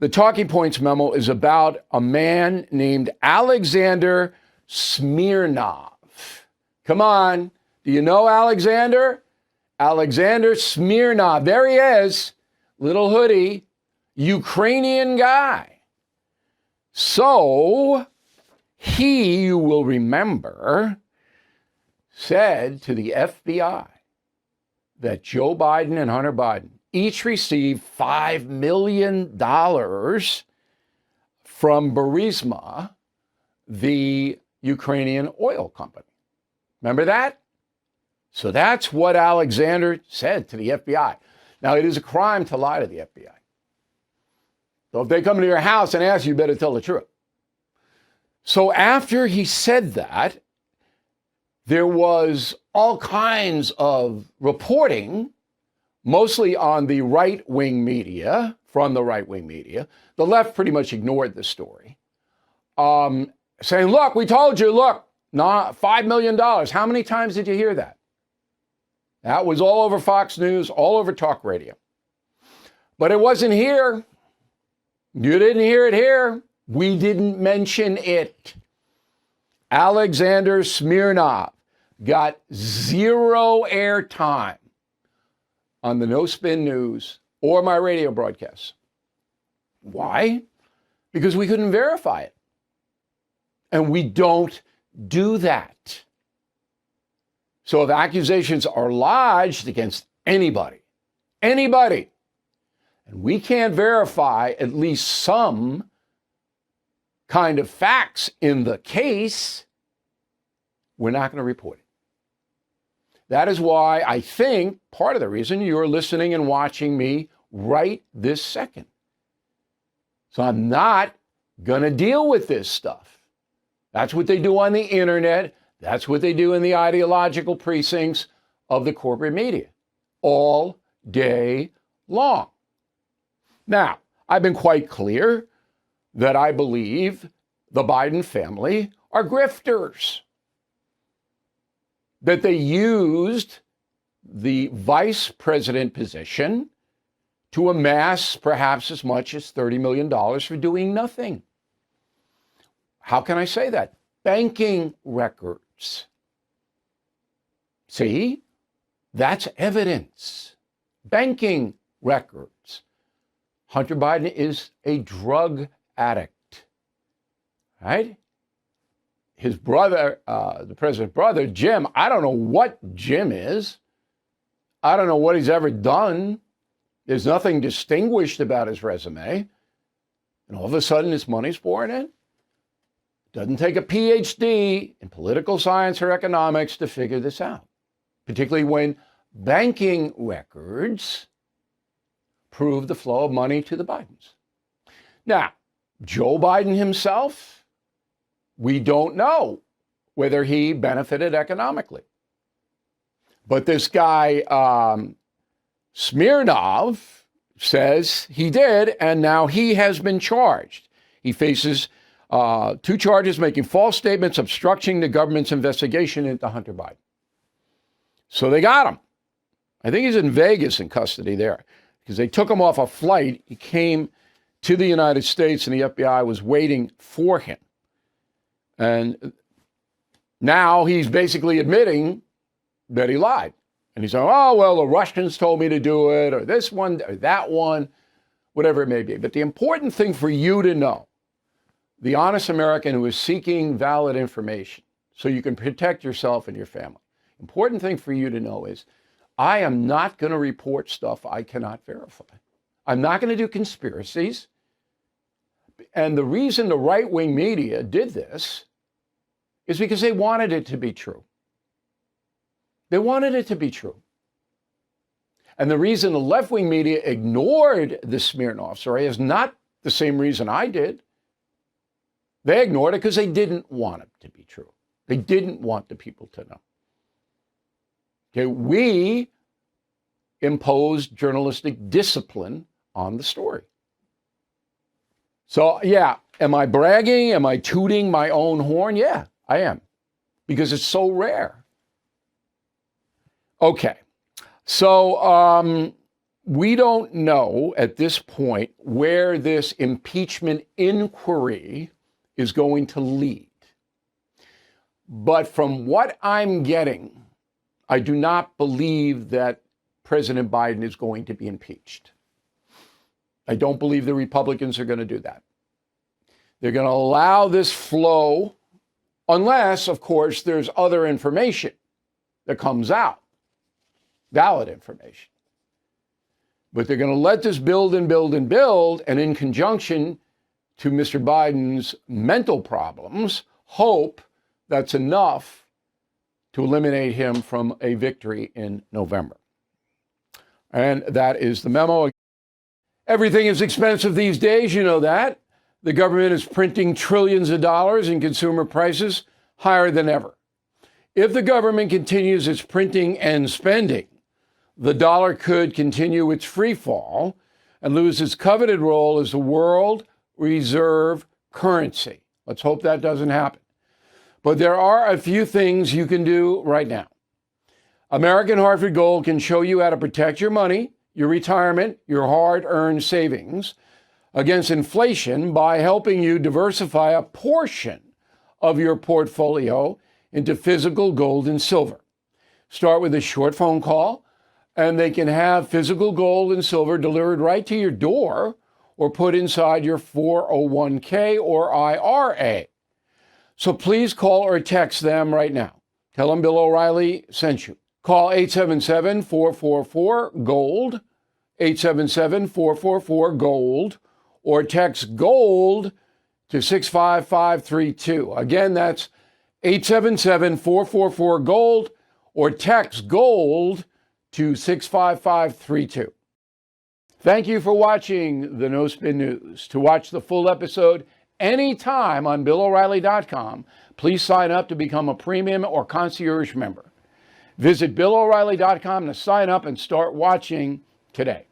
The talking points memo is about a man named Alexander Smirnov. Come on. Do you know Alexander? Alexander Smirnov. There he is. Little hoodie. Ukrainian guy. So he, you will remember, said to the FBI that Joe Biden and Hunter Biden each received $5 million from Burisma, the Ukrainian oil company. Remember that? So that's what Alexander said to the FBI. Now, it is a crime to lie to the FBI. So if they come to your house and ask you, you better tell the truth. So after he said that, there was all kinds of reporting, mostly on the right-wing media, from the right-wing media. The left pretty much ignored the story, saying, look, we told you, look, $5 million. How many times did you hear that? That was all over Fox News, all over talk radio. But it wasn't here. You didn't hear it here. We didn't mention it. Alexander Smirnov got zero airtime on the No Spin News or my radio broadcasts. Why? Because we couldn't verify it. And we don't do that. So if accusations are lodged against anybody, and we can't verify at least some kind of facts in the case, we're not going to report it. That is why I think part of the reason you're listening and watching me right this second. So I'm not going to deal with this stuff. That's what they do on the internet. That's what they do in the ideological precincts of the corporate media all day long. Now, I've been quite clear that I believe the Biden family are grifters, that they used the vice president position to amass perhaps as much as $30 million for doing nothing. How can I say that? Banking records. See, that's evidence. Banking records. Hunter Biden is a drug addict, right? His brother, the president's brother, Jim, I don't know what Jim is. I don't know what he's ever done. There's nothing distinguished about his resume. And all of a sudden, his money's pouring in. Doesn't take a PhD in political science or economics to figure this out, particularly when banking records prove the flow of money to the Bidens. Now, Joe Biden himself, we don't know whether he benefited economically. But this guy, Smirnov, says he did, and now he has been charged. He faces 2 charges, making false statements, obstructing the government's investigation into Hunter Biden. So they got him. I think he's in Vegas in custody there because they took him off a flight. He came to the United States and the FBI was waiting for him. And now he's basically admitting that he lied. And he's saying, oh, well, the Russians told me to do it, or this one, or that one, whatever it may be. But the important thing for you to know, the honest American who is seeking valid information so you can protect yourself and your family, important thing for you to know is I am not going to report stuff I cannot verify. I'm not going to do conspiracies. And the reason the right-wing media did this is because they wanted it to be true. They wanted it to be true. And the reason the left-wing media ignored the Smirnov story is not the same reason I did. They ignored it because they didn't want it to be true. They didn't want the people to know. Okay, we imposed journalistic discipline on the story. So, yeah, am I bragging? Am I tooting my own horn? Yeah, I am, because it's so rare. Okay, so We don't know at this point where this impeachment inquiry is going to lead. But from what I'm getting, I do not believe that President Biden is going to be impeached. I don't believe the Republicans are going to do that. They're going to allow this flow unless, of course, there's other information that comes out, valid information. But they're going to let this build and build and build, and in conjunction to Mr. Biden's mental problems, hope that's enough to eliminate him from a victory in November. And that is the memo. Everything is expensive these days, you know that. The government is printing trillions of dollars and consumer prices higher than ever. If the government continues its printing and spending, the dollar could continue its free fall and lose its coveted role as the world reserve currency. Let's hope that doesn't happen. But there are a few things you can do right now. American Hartford Gold can show you how to protect your money, your retirement, your hard-earned savings against inflation by helping you diversify a portion of your portfolio into physical gold and silver. Start with a short phone call, and they can have physical gold and silver delivered right to your door or put inside your 401k or IRA. So please call or text them right now. Tell them Bill O'Reilly sent you. Call 877-444-GOLD, 877-444-GOLD, or text GOLD to 65532. Again, that's 877-444-GOLD, or text GOLD to 65532. Thank you for watching the No Spin News. To watch the full episode anytime on BillO'Reilly.com, please sign up to become a premium or concierge member. Visit BillO'Reilly.com to sign up and start watching today.